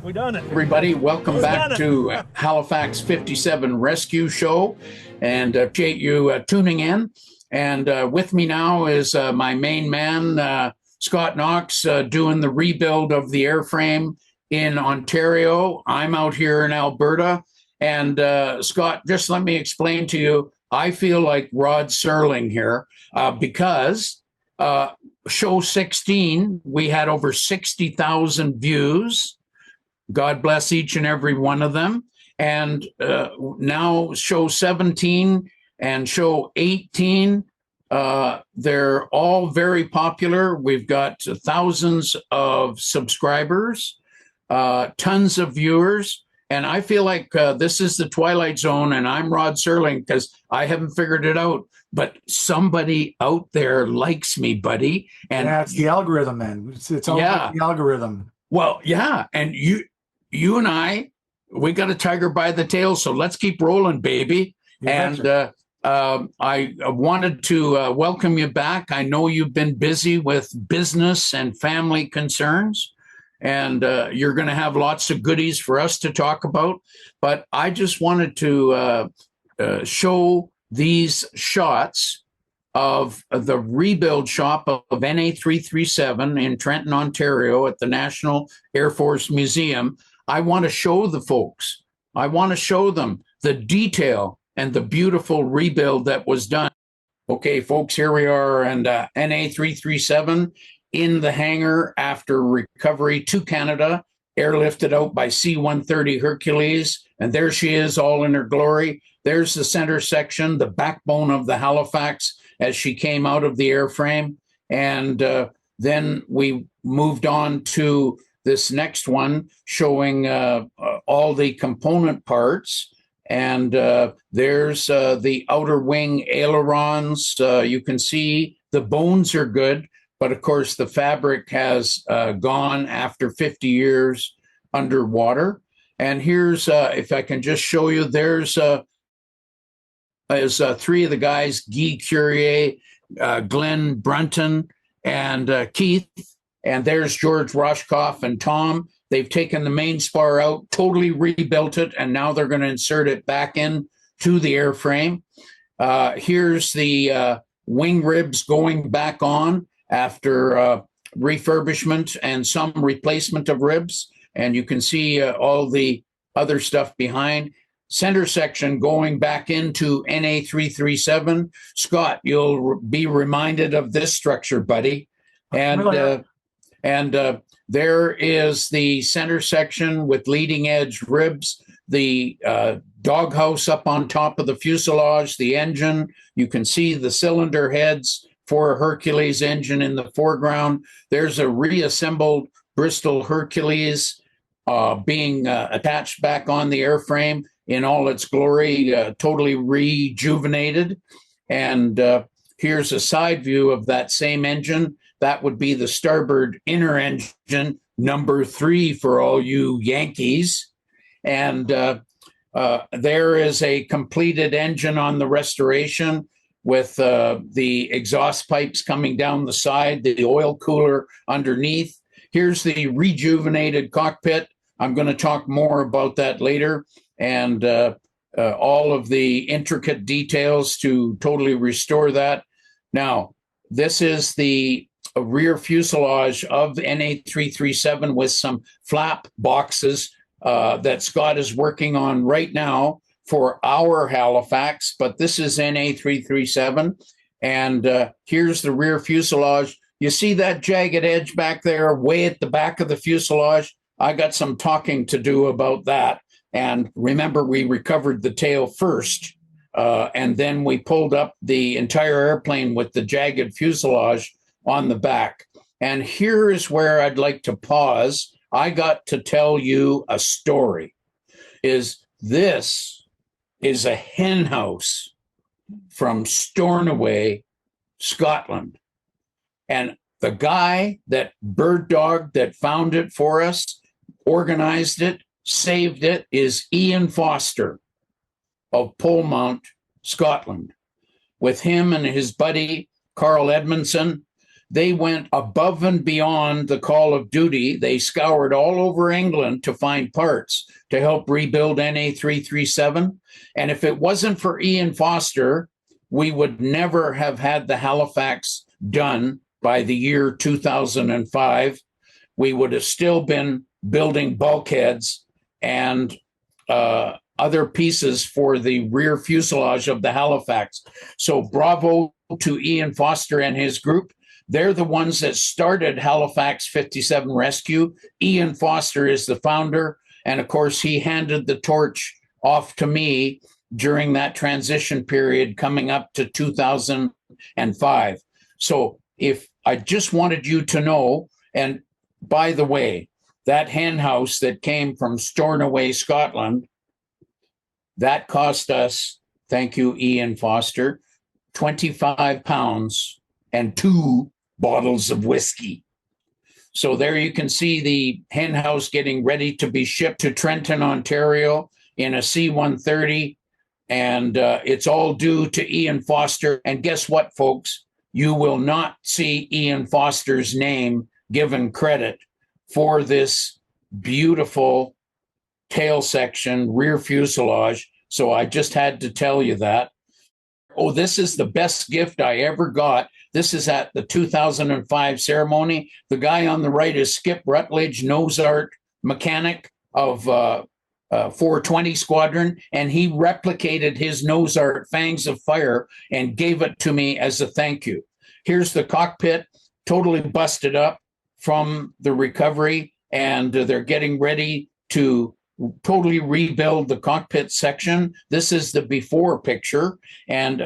We done it. Everybody, welcome back to Halifax 57 Rescue Show, and appreciate you tuning in. And with me now is my main man, Scott Knox, doing the rebuild of the airframe in Ontario. I'm out here in Alberta. And Scott, just let me explain to you, I feel like Rod Serling here because show 16, we had over 60,000 views. God bless each and every one of them. And now show 17 and show 18, they're all very popular. We've got thousands of subscribers, tons of viewers. And I feel like this is the Twilight Zone, and I'm Rod Serling because I haven't figured it out. But somebody out there likes me, buddy. And yeah, it's the algorithm, man. It's all about the algorithm. Well, yeah. And you and I, we got a tiger by the tail, so let's keep rolling, baby. And I wanted to welcome you back. I know you've been busy with business and family concerns, and you're going to have lots of goodies for us to talk about. But I just wanted to show these shots of the rebuild shop of NA337 in Trenton, Ontario at the National Air Force Museum. I want to show the folks. I want to show them the detail and the beautiful rebuild that was done. Okay, folks, here we are, and NA337 in the hangar after recovery to Canada, airlifted out by C-130 Hercules, and there she is all in her glory. There's the center section, the backbone of the Halifax as she came out of the airframe. And then we moved on to this next one showing all the component parts. And there's the outer wing ailerons. You can see the bones are good, but of course the fabric has gone after 50 years underwater. And here's, if I can just show you, there's three of the guys, Guy Courier, Glenn Brunton, and Keith. And there's George Roshkoff and Tom. They've taken the main spar out, totally rebuilt it, and now they're going to insert it back in to the airframe. Here's the wing ribs going back on after refurbishment and some replacement of ribs. And you can see all the other stuff behind. Center section going back into NA337. Scott, you'll be reminded of this structure, buddy. And there is the center section with leading edge ribs, the doghouse up on top of the fuselage, the engine. You can see the cylinder heads for a Hercules engine in the foreground. There's a reassembled Bristol Hercules being attached back on the airframe in all its glory, totally rejuvenated. And here's a side view of that same engine. That would be the starboard inner engine, number 3 for all you Yankees. And there is a completed engine on the restoration with the exhaust pipes coming down the side, the oil cooler underneath. Here's the rejuvenated cockpit. I'm going to talk more about that later. And all of the intricate details to totally restore that. Now, this is the rear fuselage of the NA337 with some flap boxes that Scott is working on right now for our Halifax, but this is NA337. And here's the rear fuselage. You see that jagged edge back there way at the back of the fuselage? I got some talking to do about that. And remember, we recovered the tail first, and then we pulled up the entire airplane with the jagged fuselage on the back. And here is where I'd like to pause. I got to tell you a story. This is a hen house from Stornoway, Scotland. And the guy that bird dog that found it for us, organized it, saved it, is Ian Foster of Polmount, Scotland. With him and his buddy, Carl Edmondson, they went above and beyond the call of duty. They scoured all over England to find parts to help rebuild NA337. And if it wasn't for Ian Foster, we would never have had the Halifax done by the year 2005. We would have still been building bulkheads and other pieces for the rear fuselage of the Halifax. So bravo to Ian Foster and his group. They're the ones that started Halifax 57 Rescue. Ian Foster is the founder. And of course, he handed the torch off to me during that transition period coming up to 2005. So if I just wanted you to know, and by the way, that hen house that came from Stornoway, Scotland, that cost us, thank you, Ian Foster, 25 pounds and 2 bottles of whiskey. So there you can see the hen house getting ready to be shipped to Trenton, Ontario in a C-130. And it's all due to Ian Foster. And guess what, folks? You will not see Ian Foster's name given credit for this beautiful tail section, rear fuselage. So I just had to tell you that. Oh, this is the best gift I ever got. This is at the 2005 ceremony. The guy on the right is Skip Rutledge, nose art mechanic of 420 Squadron, and he replicated his nose art, Fangs of Fire, and gave it to me as a thank you. Here's the cockpit, totally busted up from the recovery, and they're getting ready to totally rebuild the cockpit section. This is the before picture, and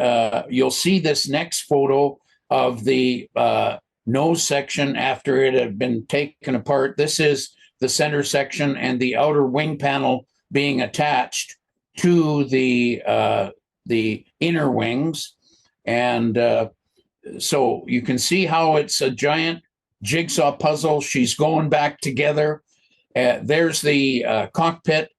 you'll see this next photo of the nose section after it had been taken apart. This is the center section and the outer wing panel being attached to the inner wings. And so you can see how it's a giant jigsaw puzzle. She's going back together. There's the cockpit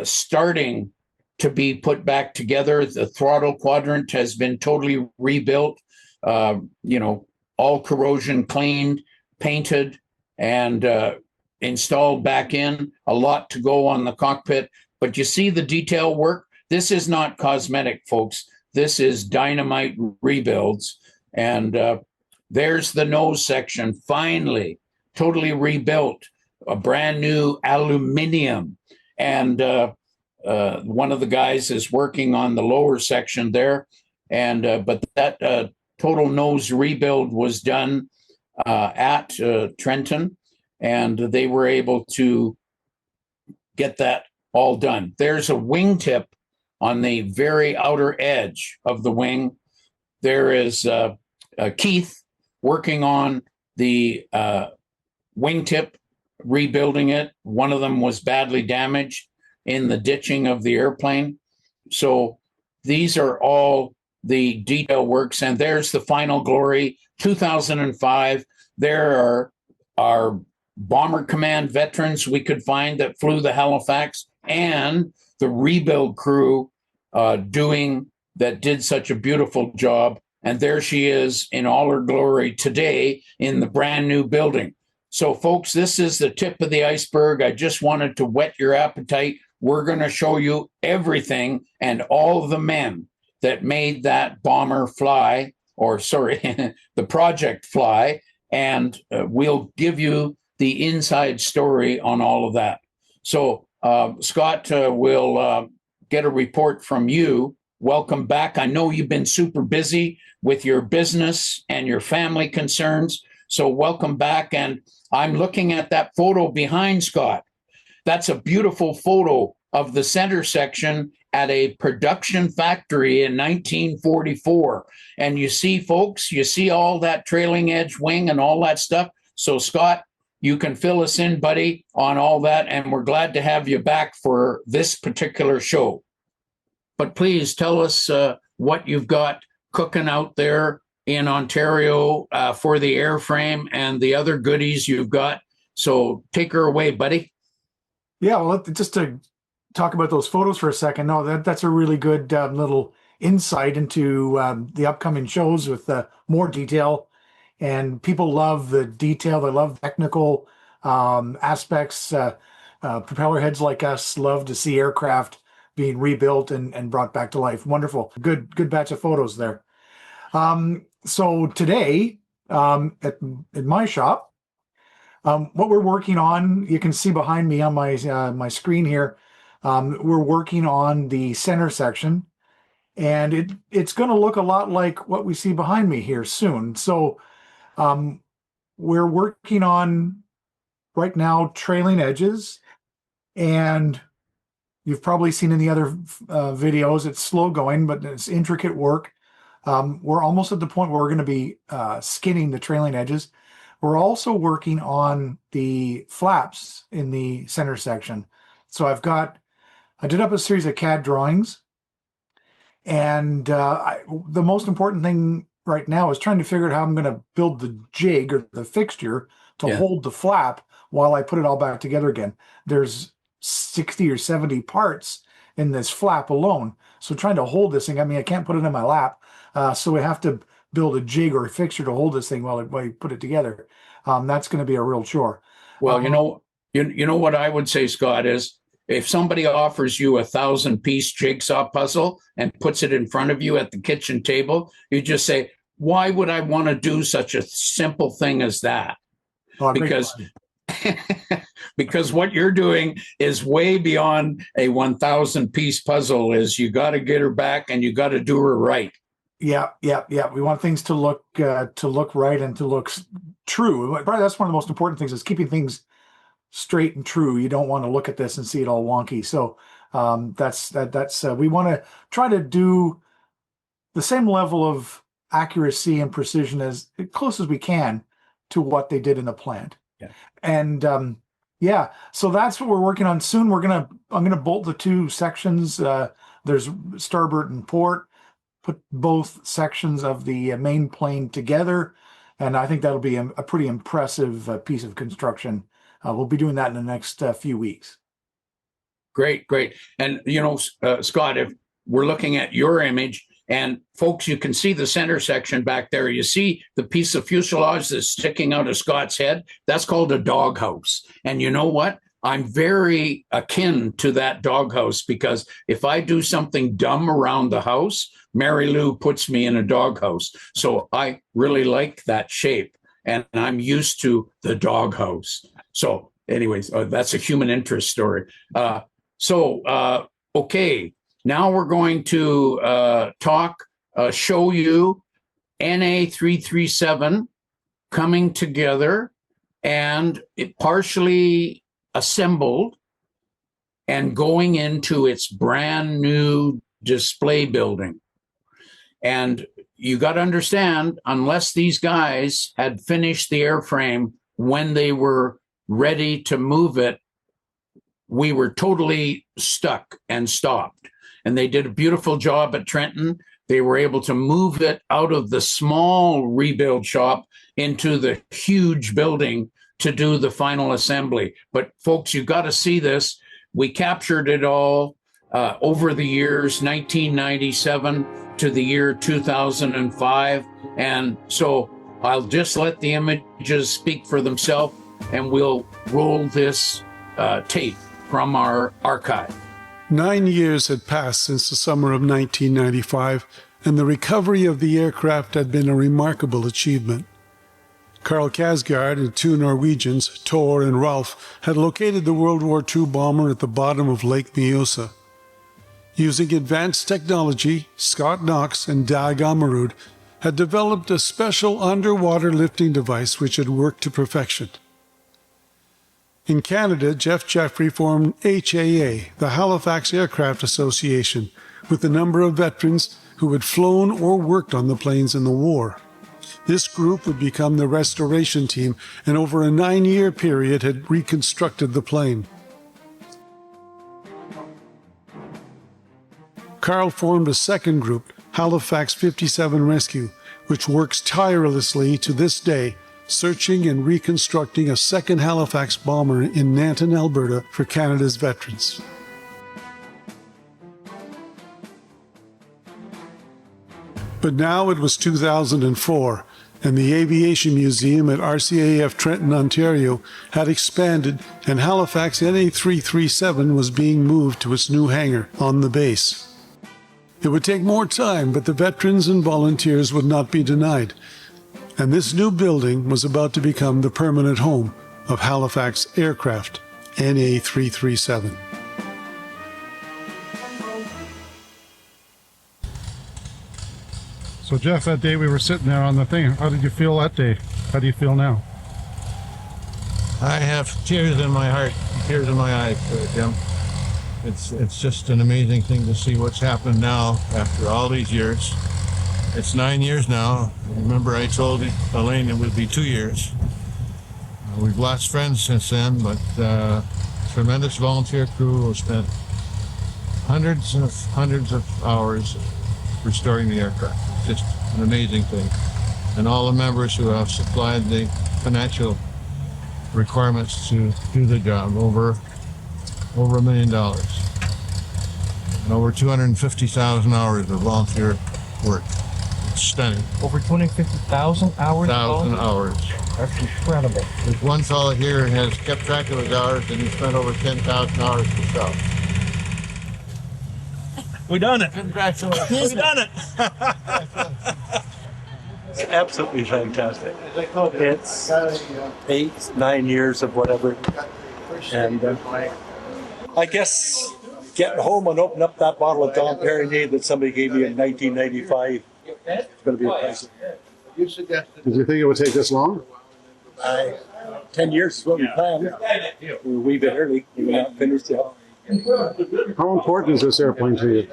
starting to be put back together. The throttle quadrant has been totally rebuilt, all corrosion cleaned, painted, and installed back in. A lot to go on the cockpit, but you see the detail work. This is not cosmetic, folks. This is dynamite rebuilds. And there's the nose section, finally, totally rebuilt, a brand new aluminum. And one of the guys is working on the lower section there. And but that total nose rebuild was done at Trenton, and they were able to get that all done. There's a wingtip on the very outer edge of the wing. There is Keith working on the wingtip, rebuilding it. One of them was badly damaged in the ditching of the airplane. So these are all the detail works. And there's the final glory, 2005. There are Bomber Command veterans we could find that flew the Halifax, and the rebuild crew did such a beautiful job. And there she is in all her glory today in the brand new building. So, folks, this is the tip of the iceberg. I just wanted to whet your appetite. We're going to show you everything and all the men that made that bomber fly, the project fly, and we'll give you the inside story on all of that. So, Scott will get a report from you. Welcome back. I know you've been super busy with your business and your family concerns, so welcome back. And I'm looking at that photo behind Scott. That's a beautiful photo of the center section at a production factory in 1944. And you see, folks, you see all that trailing edge wing and all that stuff. So, Scott, you can fill us in, buddy, on all that. And we're glad to have you back for this particular show. But please tell us what you've got cooking out there in Ontario for the airframe and the other goodies you've got. So take her away, buddy. Yeah, well, just to talk about those photos for a second. No, that's a really good little insight into the upcoming shows with more detail. and people love the detail. They love technical aspects. Propeller heads like us love to see aircraft being rebuilt and brought back to life. Wonderful. Good batch of photos there. So today, at my shop, what we're working on, you can see behind me on my screen here, we're working on the center section, and it's going to look a lot like what we see behind me here soon. So we're working on right now trailing edges, and you've probably seen in the other videos, it's slow going, but it's intricate work. We're almost at the point where we're going to be skinning the trailing edges. We're also working on the flaps in the center section. So I did up a series of CAD drawings, and the most important thing right now is trying to figure out how I'm going to build the jig or the fixture to hold the flap while I put it all back together again. There's 60 or 70 parts in this flap alone. So trying to hold this thing, I mean, I can't put it in my lap. So we have to build a jig or a fixture to hold this thing while you put it together. That's going to be a real chore. Well, you know what I would say, Scott, is if somebody offers you 1,000-piece jigsaw puzzle and puts it in front of you at the kitchen table, you just say, why would I want to do such a simple thing as that? Because what you're doing is way beyond a 1,000-piece puzzle. Is you got to get her back and you got to do her right. Yeah. We want things to look right and to look true. Probably that's one of the most important things, is keeping things straight and true. You don't want to look at this and see it all wonky. So that's we want to try to do the same level of accuracy and precision as close as we can to what they did in the plant. Yeah. And so that's what we're working on. Soon I'm gonna bolt the two sections. There's starboard and port. Put both sections of the main plane together, and I think that'll be a pretty impressive piece of construction. We'll be doing that in the next few weeks. Great. And, Scott, if we're looking at your image, and folks, you can see the center section back there. You see the piece of fuselage that's sticking out of Scott's head? That's called a doghouse. And you know what? I'm very akin to that doghouse, because if I do something dumb around the house, Mary Lou puts me in a doghouse. So I really like that shape, and I'm used to the doghouse. So anyways, that's a human interest story. Okay, now we're going to show you NA337 coming together, and it partially assembled and going into its brand new display building. And you got to understand, unless these guys had finished the airframe when they were ready to move it, we were totally stuck and stopped. And they did a beautiful job at Trenton. They were able to move it out of the small rebuild shop into the huge building to do the final assembly. But folks, you got to see this. We captured it all over the years, 1997 to the year 2005. And so I'll just let the images speak for themselves, and we'll roll this tape from our archive. 9 years had passed since the summer of 1995, and the recovery of the aircraft had been a remarkable achievement. Carl Kasgaard and two Norwegians, Tor and Rolf, had located the World War II bomber at the bottom of Lake Mjøsa. Using advanced technology, Scott Knox and Dag Ammerud had developed a special underwater lifting device which had worked to perfection. In Canada, Jeff Jeffrey formed HAA, the Halifax Aircraft Association, with a number of veterans who had flown or worked on the planes in the war. This group would become the restoration team, and over a 9-year period had reconstructed the plane. Carl formed a second group, Halifax 57 Rescue, which works tirelessly to this day, searching and reconstructing a second Halifax bomber in Nanton, Alberta for Canada's veterans. But now it was 2004, and the Aviation Museum at RCAF Trenton, Ontario had expanded, and Halifax NA337 was being moved to its new hangar on the base. It would take more time, but the veterans and volunteers would not be denied, and this new building was about to become the permanent home of Halifax Aircraft NA337. So Jeff, that day we were sitting there on the thing, how did you feel that day? How do you feel now? I have tears in my heart, tears in my eyes, Jim. It's just an amazing thing to see what's happened now after all these years. It's 9 years now. Remember I told Elaine it would be 2 years. We've lost friends since then, but tremendous volunteer crew who spent hundreds of hours restoring the aircraft. Just an amazing thing. And all the members who have supplied the financial requirements to do the job, over $1 million. And over 250,000 hours of volunteer work. It's stunning. Over 250,000 hours? 1,000 hours. That's incredible. There's one fellow here who has kept track of his hours, and he spent over 10,000 hours himself. We done it. Congratulations. We done it. It's absolutely fantastic. It's 8-9 years of whatever. And I guess getting home and opening up that bottle of Dom Perignon that somebody gave me in 1995, it's going to be a present. Did you think it would take this long? 10 years is what we planned. We're a wee bit early. We're not finished yet. How important is this airplane to you?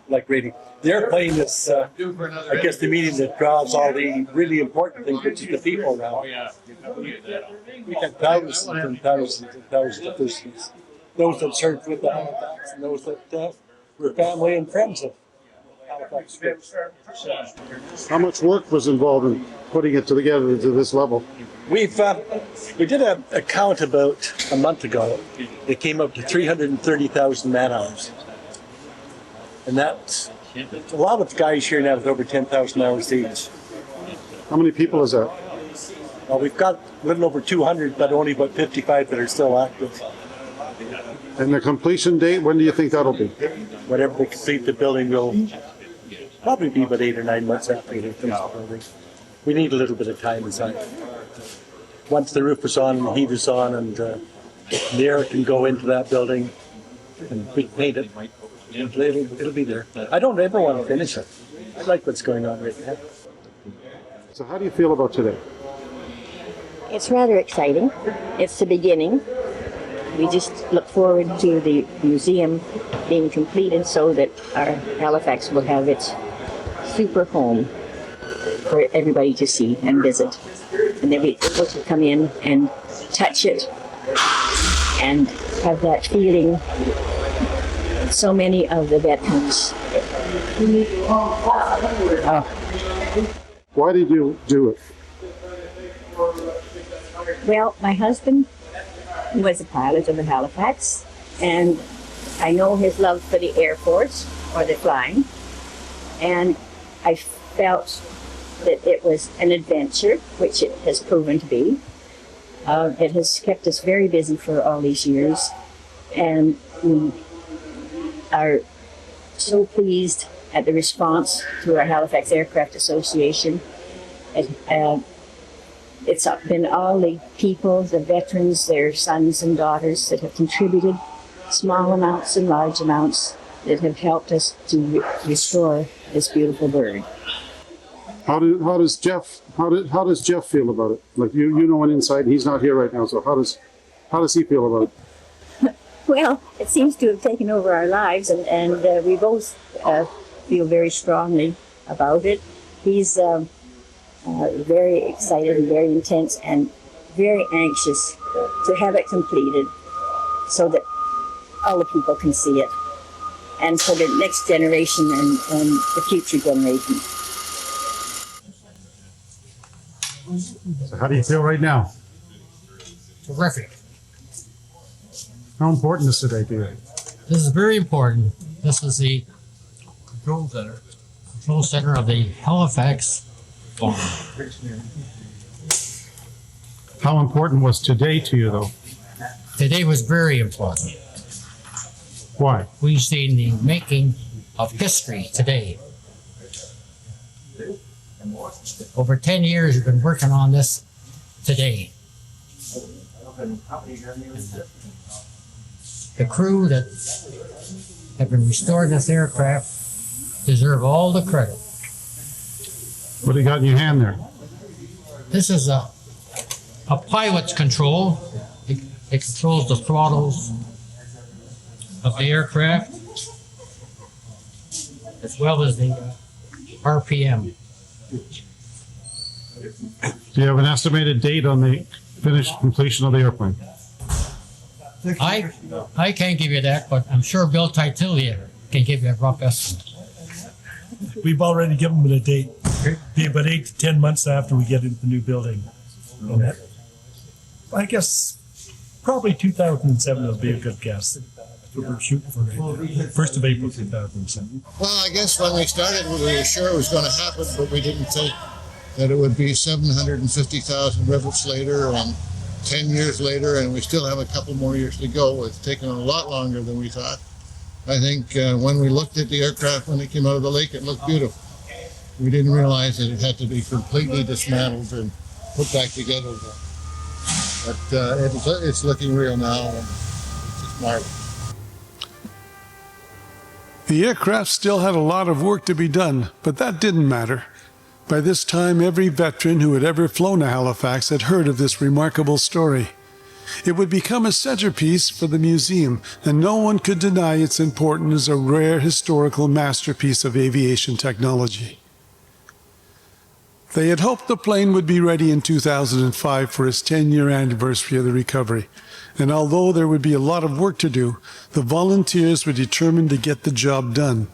Like rating. The airplane is, I guess, the medium that draws all the really important things, which is the people around. We had thousands and thousands and thousands of visitors. Those that served with the Halifax and those that were family and friends of Halifax. How much work was involved in putting it together to this level? We did a count about a month ago. It came up to 330,000 man hours. And that's a lot of guys here now with over 10,000 hours each. How many people is that? Well, we've got a little over 200, but only about 55 that are still active. And the completion date, when do you think that'll be? Whatever they complete the building will probably be about 8 or 9 months after they finish the building. We need a little bit of time inside. Once the roof is on and the heat is on and the air can go into that building and we paint it, it'll be there. I don't ever want to finish it. I like what's going on right now. So how do you feel about today? It's rather exciting. It's the beginning. We just look forward to the museum being completed so that our Halifax will have its super home for everybody to see and visit. And they'll be able to come in and touch it and have that feeling. So many of the veterans. Why did you do it? Well, my husband was a pilot of the Halifax, and I know his love for the Air Force, or the flying, and I felt that it was an adventure, which it has proven to be. It has kept us very busy for all these years, and we are so pleased at the response to our Halifax Aircraft Association. It's been all the people, the veterans, their sons and daughters that have contributed small amounts and large amounts that have helped us to restore this beautiful bird. How does Jeff feel about it? Like you know an inside, he's not here right now, so how does he feel about it? Well, it seems to have taken over our lives, and we both feel very strongly about it. He's very excited and very intense and very anxious to have it completed so that all the people can see it, and for the next generation and the future generation. So how do you feel right now? Terrific. How important is today to you? This is very important. This is the control center of the Halifax long. How important was today to you, though? Today was very important. Why? We've seen the making of history today. Over 10 years, we've been working on this today. The crew that have been restoring this aircraft deserve all the credit. What do you got in your hand there? This is a pilot's control. It controls the throttles of the aircraft as well as the RPM. Do you have an estimated date on the finished completion of the airplane? I can't give you that, but I'm sure Bill Titilia can give you a rough estimate. We've already given them a date. Be about 8 to 10 months after we get into the new building. And that, I guess probably 2007 will be a good guess. That's what we're shooting for right now. 1st of April 2007. Well, I guess when we started, we were sure it was going to happen, but we didn't think that it would be 750,000 rivets later and 10 years later, and we still have a couple more years to go. It's taken a lot longer than we thought. I think when we looked at the aircraft when it came out of the lake, it looked beautiful. We didn't realize that it had to be completely dismantled and put back together. But it's looking real now, and it's just marvelous. The aircraft still had a lot of work to be done, but that didn't matter. By this time, every veteran who had ever flown a Halifax had heard of this remarkable story. It would become a centerpiece for the museum, and no one could deny its importance as a rare historical masterpiece of aviation technology. They had hoped the plane would be ready in 2005 for its 10-year anniversary of the recovery, and although there would be a lot of work to do, the volunteers were determined to get the job done.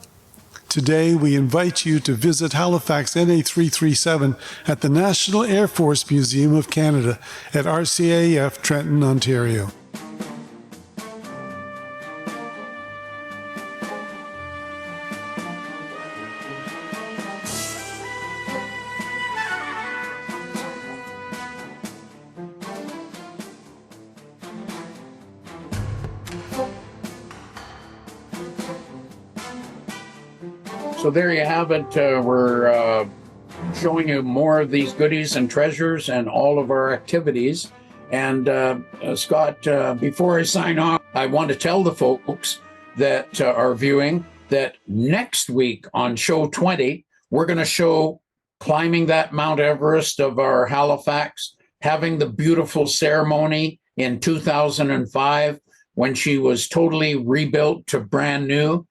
Today, we invite you to visit Halifax NA337 at the National Air Force Museum of Canada at RCAF, Trenton, Ontario. So there you have it. We're showing you more of these goodies and treasures and all of our activities. And Scott, before I sign off, I want to tell the folks that are viewing that next week on show 20, we're going to show climbing that Mount Everest of our Halifax, having the beautiful ceremony in 2005 when she was totally rebuilt to brand new.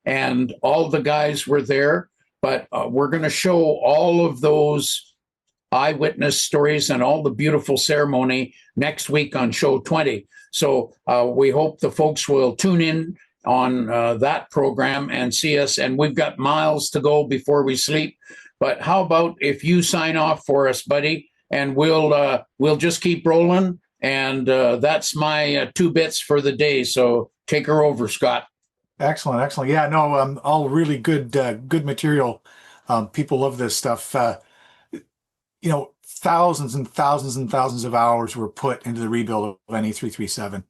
And all the guys were there, but we're going to show all of those eyewitness stories and all the beautiful ceremony next week on show 20. So we hope the folks will tune in on that program and see us. And we've got miles to go before we sleep. But how about if you sign off for us, buddy, and we'll just keep rolling. And that's my 2 bits for the day. So take her over, Scott. Excellent, excellent. Yeah, no, all really good, good material. People love this stuff. Thousands and thousands and thousands of hours were put into the rebuild of NA337.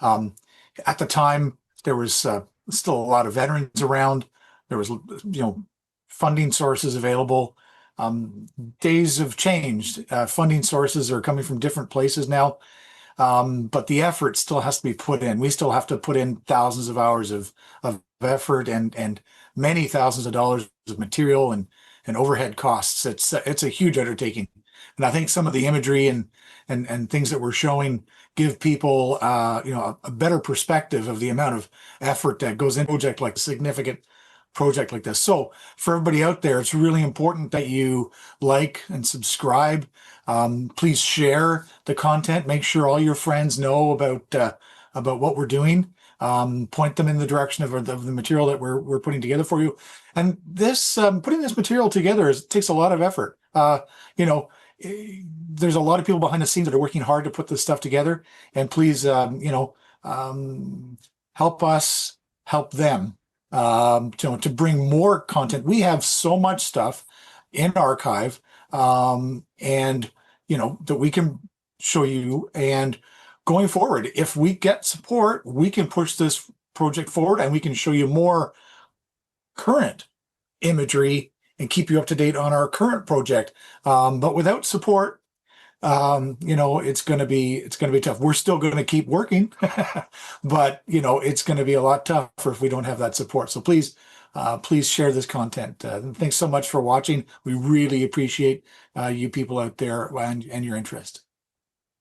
At the time, there was still a lot of veterans around. There was, funding sources available. Days have changed. Funding sources are coming from different places now. But the effort still has to be put in. We still have to put in thousands of hours of effort and many thousands of dollars of material and overhead costs. It's a huge undertaking. And I think some of the imagery and things that we're showing give people a better perspective of the amount of effort that goes into a project like a significant project like this. So for everybody out there, it's really important that you like and subscribe. Please share the content. Make sure all your friends know about what we're doing. Point them in the direction of the material that we're putting together for you. And this putting this material together takes a lot of effort. There's a lot of people behind the scenes that are working hard to put this stuff together. And please, help us help them. To bring more content. We have so much stuff in archive and that we can show you. And going forward, if we get support, we can push this project forward, and we can show you more current imagery and keep you up to date on our current project. But without support, it's going to be tough. We're still going to keep working, but it's going to be a lot tougher if we don't have that support. So please share this content. Thanks so much for watching. We really appreciate you people out there and your interest.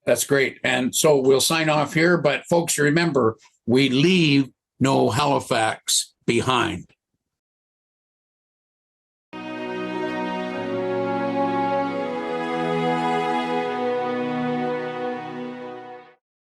That's great. And so we'll sign off here, but folks, remember, we leave no Halifax behind.